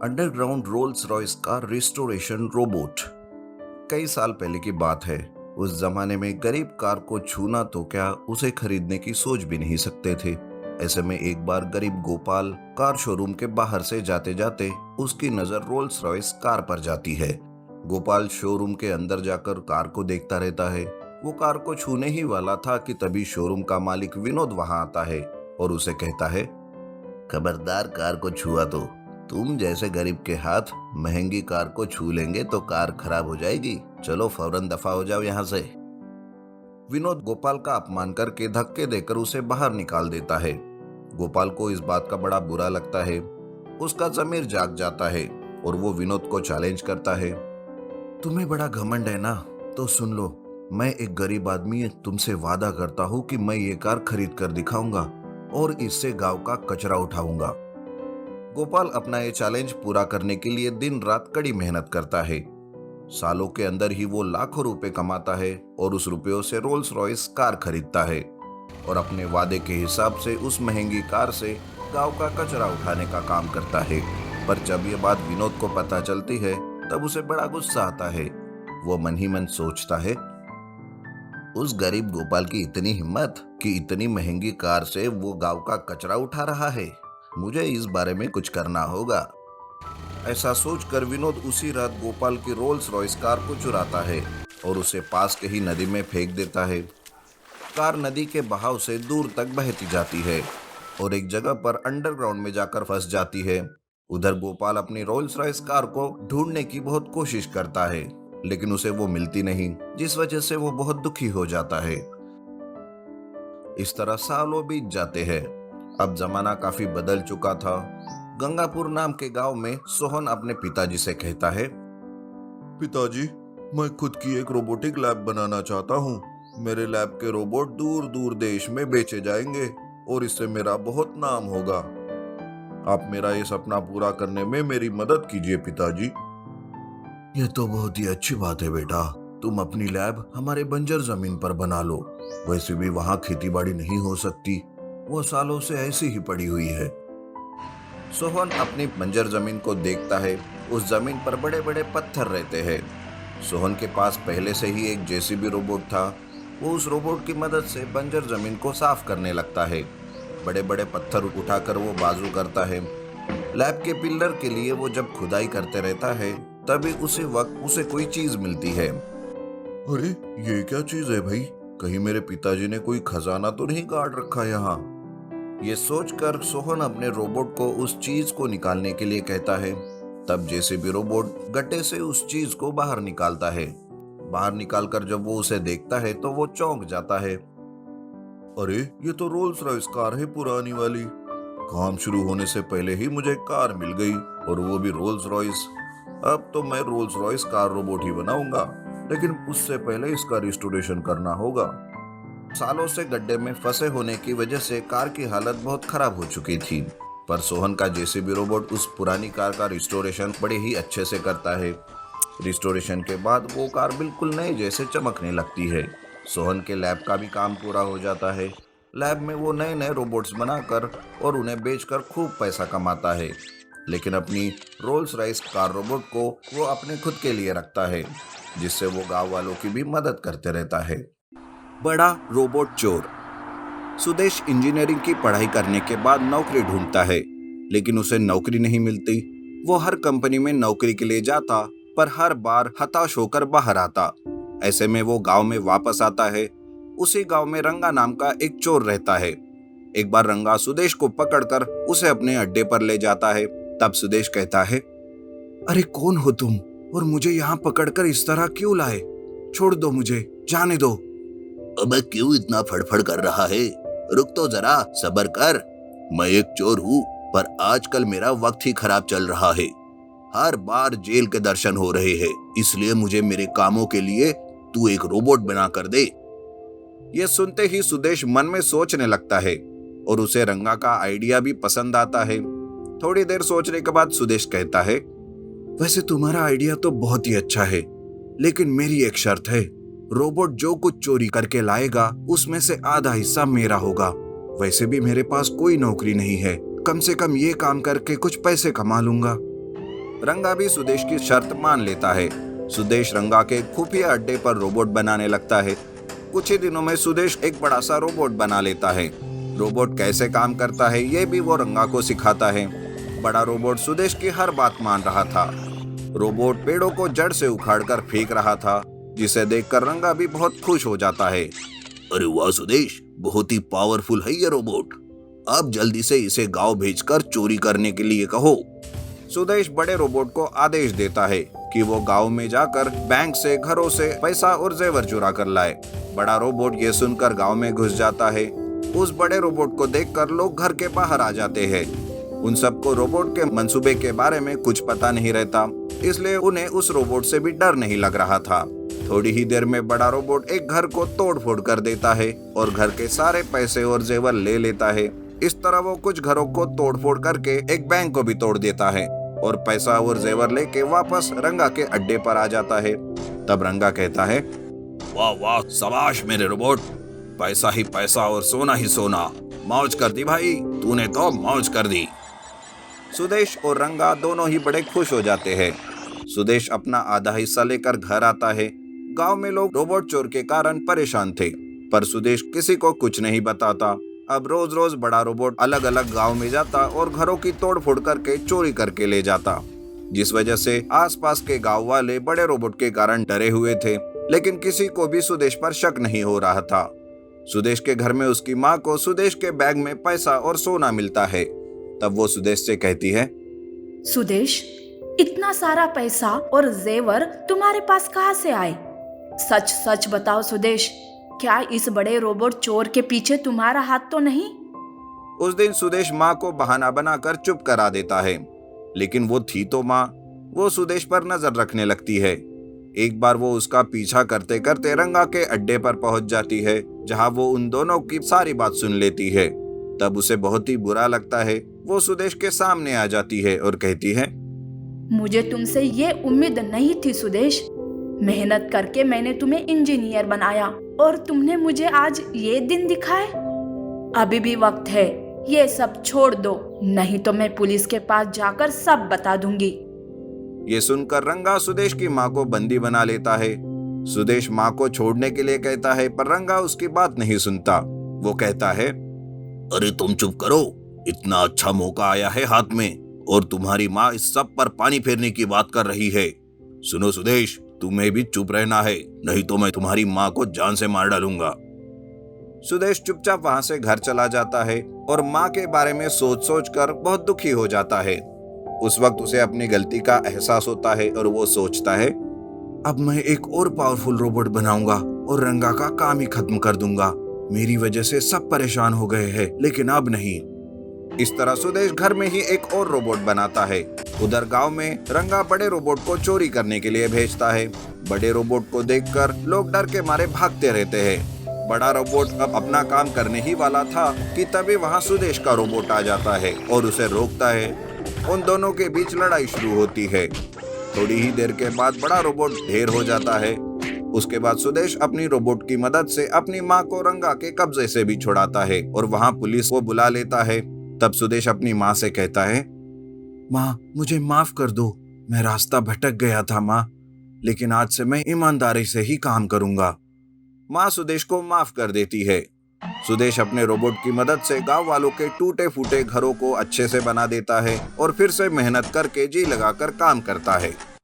Underground Rolls Royce का restoration robot. कई साल पहले की बात है। उस जमाने में गरीब कार को छूना तो क्या, उसे खरीदने की सोच भी नहीं सकते थे। ऐसे में एक बार गरीब गोपाल कार शोरूम के बाहर से जाते जाते उसकी नजर रोल्स रॉयस कार पर जाती है। गोपाल शोरूम के अंदर जाकर कार को देखता रहता है। वो कार को छूने ही वाला था कि तभी शोरूम का मालिक विनोद वहां आता है और उसे कहता है, खबरदार कार को छुआ तो तुम जैसे गरीब के हाथ महंगी कार को छू लेंगे तो कार खराब हो जाएगी। चलो फौरन दफा हो जाओ यहाँ से। विनोद गोपाल का अपमान करके धक्के देकर उसे बाहर निकाल देता है। गोपाल को इस बात का बड़ा बुरा लगता है। उसका जमीर जाग जाता है और वो विनोद को चैलेंज करता है, तुम्हें बड़ा घमंड है ना, तो सुन लो, मैं एक गरीब आदमी तुमसे वादा करता हूँ कि मैं ये कार खरीद कर दिखाऊंगा और इससे गांव का कचरा उठाऊंगा। गोपाल अपना ये चैलेंज पूरा करने के लिए दिन रात कड़ी मेहनत करता है। सालों के अंदर ही वो लाखों रुपए कमाता है और उस रुपयों से रोल्स रॉयस कार खरीदता है और अपने वादे के हिसाब से उस महंगी कार से गांव का कचरा उठाने का काम करता है। पर जब ये बात विनोद को पता चलती है तब उसे बड़ा गुस्सा आता है। वो मन ही मन सोचता है, उस गरीब गोपाल की इतनी हिम्मत कि इतनी महंगी कार से वो गांव का कचरा उठा रहा है। मुझे इस बारे में कुछ करना होगा। ऐसा सोचकर विनोद उसी रात गोपाल की रोल्स रॉयस कार को चुराता है और उसे पास के ही नदी में फेंक देता है। कार नदी के बहाव से दूर तक बहती जाती है और एक जगह पर अंडरग्राउंड में जाकर फंस जाती है। उधर गोपाल अपनी रोल्स रॉयस कार को ढूंढने की बहुत कोशिश करता है, लेकिन उसे वो मिलती नहीं, जिस वजह से वो बहुत दुखी हो जाता है। इस तरह सालों बीत जाते हैं। अब जमाना काफी बदल चुका था। गंगापुर नाम के गांव में सोहन अपने पिताजी से कहता है, पिताजी, मैं खुद की एक रोबोटिक लैब बनाना चाहता हूँ। मेरे लैब के रोबोट दूर दूर देश में बेचे जाएंगे और इससे मेरा बहुत नाम होगा। आप मेरा ये सपना पूरा करने में मेरी मदद कीजिए पिताजी। ये तो बहुत ही अच्छी बात है बेटा। तुम अपनी लैब हमारे बंजर जमीन पर बना लो। वैसे भी वहाँ खेती बाड़ी नहीं हो सकती, वो सालों से ऐसी ही पड़ी हुई है। सोहन अपनी बंजर जमीन को देखता है। उस जमीन पर बड़े बड़े पत्थर रहते हैं। सोहन के पास पहले से ही एक जेसीबी रोबोट था। वो उस रोबोट की मदद से बंजर जमीन को साफ करने लगता है। बड़े बड़े पत्थर उठाकर वो बाजू करता है। लैब के पिलर के लिए वो जब खुदाई करते रहता है तभी उसी वक्त उसे कोई चीज मिलती है। अरे ये क्या चीज है भाई? कहीं मेरे पिताजी ने कोई खजाना तो नहीं गाड़ रखा यहाँ? ये सोचकर सोहन अपने रोबोट को उस चीज को निकालने के लिए कहता है। तब जेसीबी रोबोट गड्ढे से उस चीज को बाहर निकालता है। बाहर निकालकर जब वो उसे देखता है तो वो चौंक जाता है। अरे ये तो रोल्स रॉयस कार है पुरानी वाली। काम शुरू होने से पहले ही मुझे कार मिल गई और वो भी रोल्स रॉयस। अब तो मैं रोल्स रॉयस कार रोबोट ही बनाऊंगा, लेकिन उससे पहले इसका रिस्टोरेशन करना होगा। सालों से गड्ढे में फंसे होने की वजह से कार की हालत बहुत खराब हो चुकी थी, पर सोहन का जेसीबी रोबोट उस पुरानी कार का रिस्टोरेशन बड़े ही अच्छे से करता है। रिस्टोरेशन के बाद वो कार बिल्कुल नए जैसे चमकने लगती है। सोहन के लैब का भी काम पूरा हो जाता है। लैब में वो नए नए रोबोट्स बनाकर और उन्हें बेचकर खूब पैसा कमाता है, लेकिन अपनी रोल्स रॉयस कार रोबोट को वो अपने खुद के लिए रखता है, जिससे वो गांव वालों की भी मदद करते रहता है। बड़ा रोबोट चोर। सुदेश इंजीनियरिंग की पढ़ाई करने के बाद नौकरी ढूंढता है, लेकिन उसे नौकरी नहीं मिलती। वो हर कंपनी में नौकरी के लिए जाता, पर हर बार हताश होकर बाहर आता। ऐसे में वो गांव में वापस आता है। उसी गांव में रंगा नाम का एक चोर रहता है। एक बार रंगा सुदेश को पकड़कर उसे अपने अड्डे पर ले जाता है। तब सुदेश कहता है, अरे कौन हो तुम और मुझे यहाँ पकड़कर इस तरह क्यों लाए? छोड़ दो, मुझे जाने दो। अबे क्यों इतना फड़फड़ कर रहा है? रुक तो जरा, सब्र कर। मैं एक चोर हूँ, पर आजकल मेरा वक्त ही खराब चल रहा है। हर बार जेल के दर्शन हो रहे हैं, इसलिए मुझे मेरे कामों के लिए तू एक रोबोट बना कर दे। यह सुनते ही सुदेश मन में सोचने लगता है और उसे रंगा का आइडिया भी पसंद आता है। थोड़ी देर सोचने के बाद सुदेश कहता है, वैसे तुम्हारा आइडिया तो बहुत ही अच्छा है, लेकिन मेरी एक शर्त है। रोबोट जो कुछ चोरी करके लाएगा उसमें से आधा हिस्सा मेरा होगा। वैसे भी मेरे पास कोई नौकरी नहीं है, कम से कम ये काम करके कुछ पैसे कमा लूंगा। रंगा भी सुदेश की शर्त मान लेता है। सुदेश रंगा के खुफिया अड्डे पर रोबोट बनाने लगता है। कुछ ही दिनों में सुदेश एक बड़ा सा रोबोट बना लेता है। रोबोट कैसे काम करता है ये भी वो रंगा को सिखाता है। बड़ा रोबोट सुदेश की हर बात मान रहा था। रोबोट पेड़ों को जड़ से उखाड़कर फेंक रहा था, जिसे देखकर रंगा भी बहुत खुश हो जाता है। अरे वाह सुदेश, बहुत ही पावरफुल है ये रोबोट। अब जल्दी से इसे गांव भेजकर चोरी करने के लिए कहो। सुदेश बड़े रोबोट को आदेश देता है कि वो गांव में जाकर बैंक से, घरों से पैसा और जेवर चुरा कर लाए। बड़ा रोबोट ये सुनकर गांव में घुस जाता है। उस बड़े रोबोट को देखकर लोग घर के बाहर आ जाते हैं। उन सबको रोबोट के मंसूबे के बारे में कुछ पता नहीं रहता, इसलिए उन्हें उस रोबोट से भी डर नहीं लग रहा था। थोड़ी ही देर में बड़ा रोबोट एक घर को तोड़ फोड़ कर देता है और घर के सारे पैसे और जेवर ले लेता है। इस तरह वो कुछ घरों को तोड़ फोड़ करके एक बैंक को भी तोड़ देता है और पैसा और जेवर लेके वापस रंगा के अड्डे पर आ जाता है। तब रंगा कहता है, वाह वाह शाबाश मेरे रोबोट, पैसा ही पैसा और सोना ही सोना, मौज कर दी भाई, तूने तो मौज कर दी। सुदेश और रंगा दोनों ही बड़े खुश हो जाते हैं। सुदेश अपना आधा हिस्सा लेकर घर आता है। गांव में लोग रोबोट चोर के कारण परेशान थे, पर सुदेश किसी को कुछ नहीं बताता। अब रोज रोज बड़ा रोबोट अलग अलग गांव में जाता और घरों की तोड़ फोड़ करके चोरी करके ले जाता, जिस वजह से आसपास के गांव वाले बड़े रोबोट के कारण डरे हुए थे। लेकिन किसी को भी सुदेश पर शक नहीं हो रहा था। सुदेश के घर में उसकी माँ को सुदेश के बैग में पैसा और सोना मिलता है। तब वो सुदेश से कहती है, सुदेश, इतना सारा पैसा और जेवर तुम्हारे पास कहाँ से आए? सच सच बताओ सुदेश, क्या इस बड़े रोबोट चोर के पीछे तुम्हारा हाथ तो नहीं? उस दिन सुदेश माँ को बहाना बनाकर चुप करा देता है, लेकिन वो थी तो माँ। वो सुदेश पर नजर रखने लगती है। एक बार वो उसका पीछा करते करते रंगा के अड्डे पर पहुंच जाती है, जहां वो उन दोनों की सारी बात सुन लेती है। तब उसे बहुत ही बुरा लगता है। वो सुदेश के सामने आ जाती है और कहती है, मुझे तुमसे ये उम्मीद नहीं थी सुदेश। मेहनत करके मैंने तुम्हें इंजीनियर बनाया और तुमने मुझे आज ये दिन दिखाए। अभी भी वक्त है, ये सब छोड़ दो, नहीं तो मैं पुलिस के पास जाकर सब बता दूंगी। ये सुनकर रंगा सुदेश की माँ को बंदी बना लेता है। सुदेश माँ को छोड़ने के लिए कहता है, पर रंगा उसकी बात नहीं सुनता। वो कहता है, अरे तुम चुप करो, इतना अच्छा मौका आया है हाथ में और तुम्हारी माँ इस सब पर पानी फेरने की बात कर रही है। सुनो सुदेश, तुम्हें भी चुप रहना है, नहीं तो मैं तुम्हारी माँ को जान से मार डालूंगा। सुदेश चुपचाप वहाँ से घर चला जाता है और माँ के बारे में सोच सोच कर बहुत दुखी हो जाता है। उस वक्त उसे अपनी गलती का एहसास होता है और वो सोचता है, अब मैं एक और पावरफुल रोबोट बनाऊंगा और रंगा का काम ही खत्म कर दूंगा। मेरी वजह से सब परेशान हो गए हैं, लेकिन अब नहीं। इस तरह सुदेश घर में ही एक और रोबोट बनाता है। उधर गांव में रंगा बड़े रोबोट को चोरी करने के लिए भेजता है। बड़े रोबोट को देखकर लोग डर के मारे भागते रहते हैं। बड़ा रोबोट अब अपना काम करने ही वाला था कि तभी वहां सुदेश का रोबोट आ जाता है और उसे रोकता है। उन दोनों के बीच लड़ाई शुरू होती है। थोड़ी ही देर के बाद बड़ा रोबोट ढेर हो जाता है। उसके बाद सुदेश अपनी रोबोट की मदद से अपनी माँ को रंगा के कब्जे से भी छुड़ाता है और वहां पुलिस को बुला लेता है। तब सुदेश अपनी माँ से कहता है, माँ मुझे माफ कर दो, मैं रास्ता भटक गया था माँ, लेकिन आज से मैं ईमानदारी से ही काम करूंगा। माँ सुदेश को माफ कर देती है। सुदेश अपने रोबोट की मदद से गांव वालों के टूटे फूटे घरों को अच्छे से बना देता है और फिर से मेहनत करके जी लगाकर काम करता है।